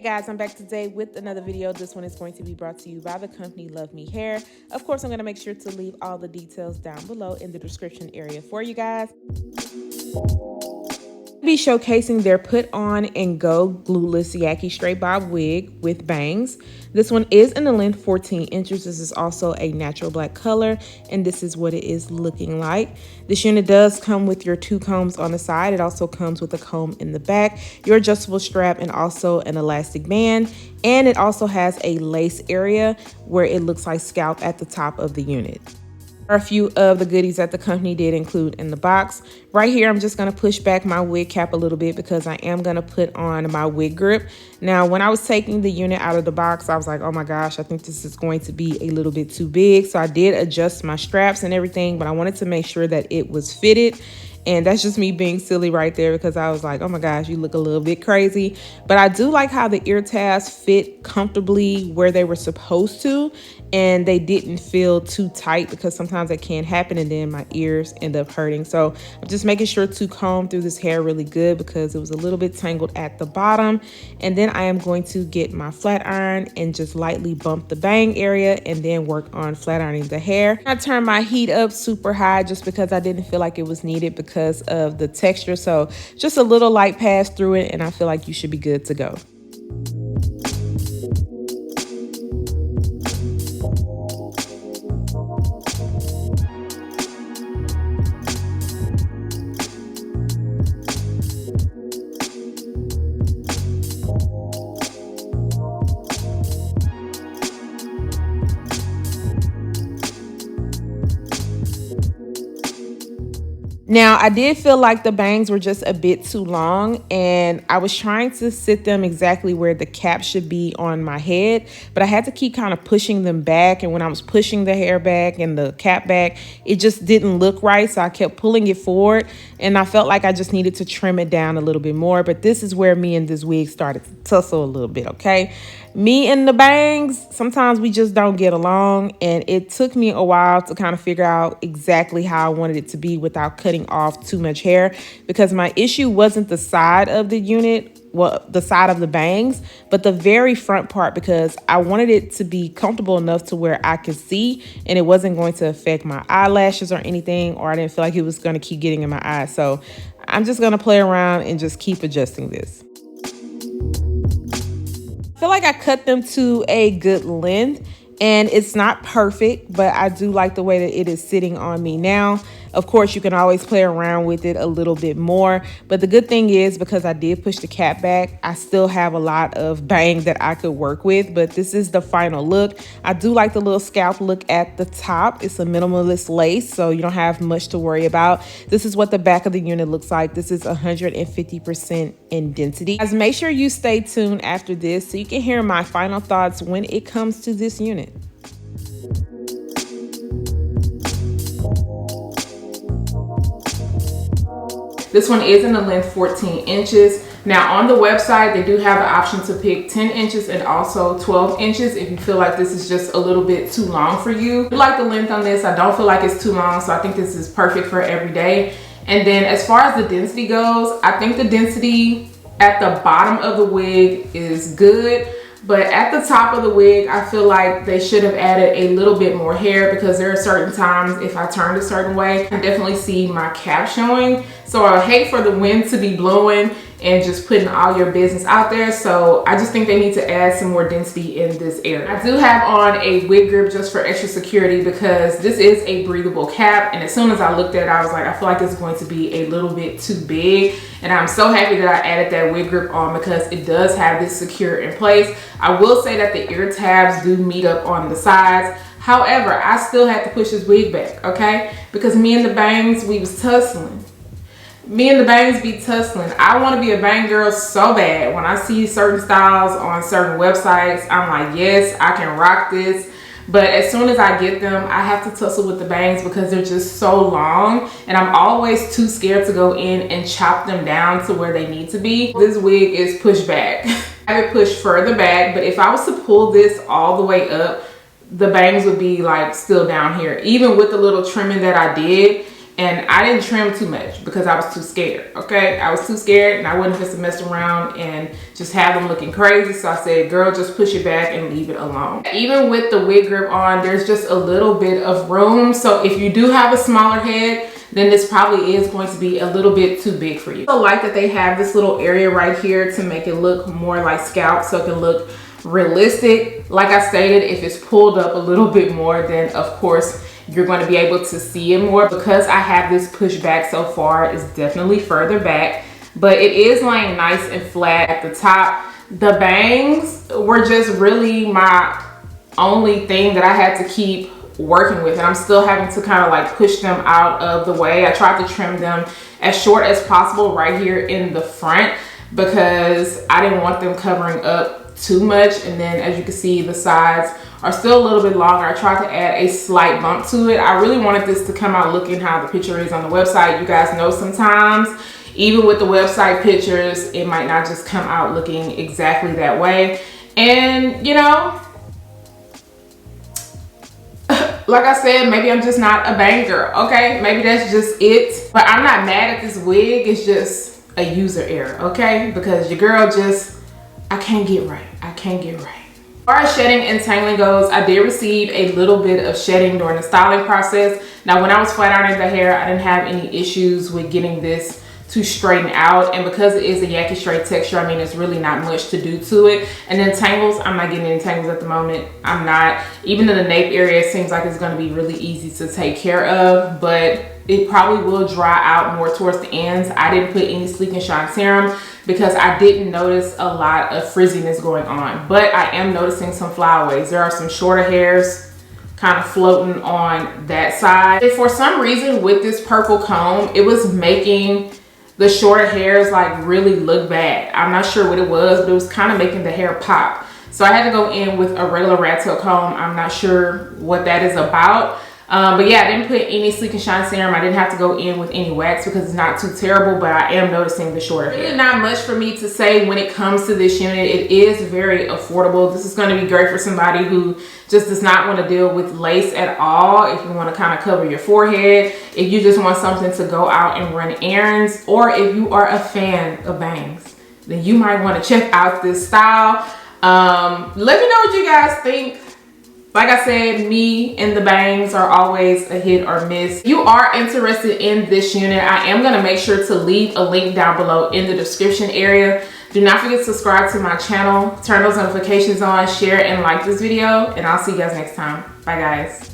Hey guys, I'm back today with another video. This one is going to be brought to you by the company Luvme Hair. Of course, I'm going to make sure to leave all the details down below in the description area for you guys. Be showcasing their put on and go glueless Yaki straight bob wig with bangs. This one is in the length 14 inches. This is also a natural black color, and this is what it is looking like. This unit does come with your 2 combs on the side. It also comes with a comb in the back, your adjustable strap, and also an elastic band. And it also has a lace area where it looks like scalp at the top of the unit. A few of the goodies that the company did include in the box. Right here, I'm just going to push back my wig cap a little bit because I am going to put on my wig grip. Now, when I was taking the unit out of the box, I was like, oh my gosh, I think this is going to be a little bit too big. So I did adjust my straps and everything, but I wanted to make sure that it was fitted. And that's just me being silly right there because I was like, oh my gosh, you look a little bit crazy. But I do like how the ear tabs fit comfortably where they were supposed to. And they didn't feel too tight because sometimes that can happen and then my ears end up hurting. So I'm just making sure to comb through this hair really good because it was a little bit tangled at the bottom. And then I am going to get my flat iron and just lightly bump the bang area and then work on flat ironing the hair. I turned my heat up super high just because I didn't feel like it was needed because of the texture. So just a little light pass through it and I feel like you should be good to go. Now, I did feel like the bangs were just a bit too long and I was trying to sit them exactly where the cap should be on my head, but I had to keep kind of pushing them back. And when I was pushing the hair back and the cap back, it just didn't look right. So I kept pulling it forward and I felt like I just needed to trim it down a little bit more. But this is where me and this wig started to tussle a little bit, okay? Me and the bangs, sometimes we just don't get along, and it took me a while to kind of figure out exactly how I wanted it to be without cutting off too much hair, because my issue wasn't the side of the unit, well, the side of the bangs, but the very front part, because I wanted it to be comfortable enough to where I could see and it wasn't going to affect my eyelashes or anything, or I didn't feel like it was going to keep getting in my eyes. So I'm just going to play around and just keep adjusting this. I feel like I cut them to a good length and it's not perfect, but I do like the way that it is sitting on me now. Of course, you can always play around with it a little bit more, but the good thing is because I did push the cap back, I still have a lot of bang that I could work with, but this is the final look. I do like the little scalp look at the top. It's a minimalist lace, so you don't have much to worry about. This is what the back of the unit looks like. This is 150% in density. Guys, make sure you stay tuned after this so you can hear my final thoughts when it comes to this unit. This one is in the length 14 inches. Now on the website, they do have the option to pick 10 inches and also 12 inches if you feel like this is just a little bit too long for you. I like the length on this. I don't feel like it's too long, so I think this is perfect for every day. And then as far as the density goes, I think the density at the bottom of the wig is good. But at the top of the wig, I feel like they should have added a little bit more hair because there are certain times if I turned a certain way, I can definitely see my cap showing. So I hate for the wind to be blowing and just putting all your business out there. So I just think they need to add some more density in this area. I do have on a wig grip just for extra security because this is a breathable cap. And as soon as I looked at it, I was like, I feel like it's going to be a little bit too big. And I'm so happy that I added that wig grip on because it does have this secure in place. I will say that the ear tabs do meet up on the sides. However, I still had to push this wig back, okay? Because me and the bangs, we was tussling. Me and the bangs be tussling. I want to be a bang girl so bad. When I see certain styles on certain websites, I'm like, yes, I can rock this. But as soon as I get them, I have to tussle with the bangs because they're just so long. And I'm always too scared to go in and chop them down to where they need to be. This wig is pushed back. I have it pushed further back, but if I was to pull this all the way up, the bangs would be like still down here. Even with the little trimming that I did, And I didn't trim too much because I was too scared, okay? I was too scared and I wasn't just to mess around and just have them looking crazy. So I said, girl, just push it back and leave it alone. Even with the wig grip on, there's just a little bit of room. So if you do have a smaller head, then this probably is going to be a little bit too big for you. I like that they have this little area right here to make it look more like scalp, so it can look realistic. Like I stated, if it's pulled up a little bit more, then of course you're going to be able to see it more. Because I have this pushed back so far, it's definitely further back, but it is laying nice and flat at the top. The bangs were just really my only thing that I had to keep working with, and I'm still having to kind of like push them out of the way. I tried to trim them as short as possible right here in the front because I didn't want them covering up too much. And then as you can see, the sides are still a little bit longer. I tried to add a slight bump to it. I really wanted this to come out looking how the picture is on the website. You guys know sometimes even with the website pictures, it might not just come out looking exactly that way. And you know, like I said, maybe I'm just not a bang girl, okay? Maybe that's just it. But I'm not mad at this wig. It's just a user error, okay? Because your girl just, I can't get right. I can't get right. As far as shedding and tangling goes, I did receive a little bit of shedding during the styling process. Now, when I was flat ironing the hair, I didn't have any issues with getting this to straighten out, and because it is a Yaki straight texture, I mean, it's really not much to do to it. And then tangles, I'm not getting any tangles at the moment. I'm not. Even in the nape area, it seems like it's going to be really easy to take care of, but it probably will dry out more towards the ends. I didn't put any Sleek and Shine serum because I didn't notice a lot of frizziness going on, but I am noticing some flyaways. There are some shorter hairs kind of floating on that side. And for some reason with this purple comb, it was making the shorter hairs like really look bad. I'm not sure what it was, but it was kind of making the hair pop. So I had to go in with a regular rat tail comb. I'm not sure what that is about. But yeah, I didn't put any Sleek and Shine serum. I didn't have to go in with any wax because it's not too terrible, but I am noticing the shorter hair. Really not much for me to say when it comes to this unit. It is very affordable. This is going to be great for somebody who just does not want to deal with lace at all. If you want to kind of cover your forehead, if you just want something to go out and run errands, or if you are a fan of bangs, then you might want to check out this style. Let me know what you guys think. Like I said, me and the bangs are always a hit or miss. If you are interested in this unit, I am going to make sure to leave a link down below in the description area. Do not forget to subscribe to my channel, turn those notifications on, share and like this video, and I'll see you guys next time. Bye guys.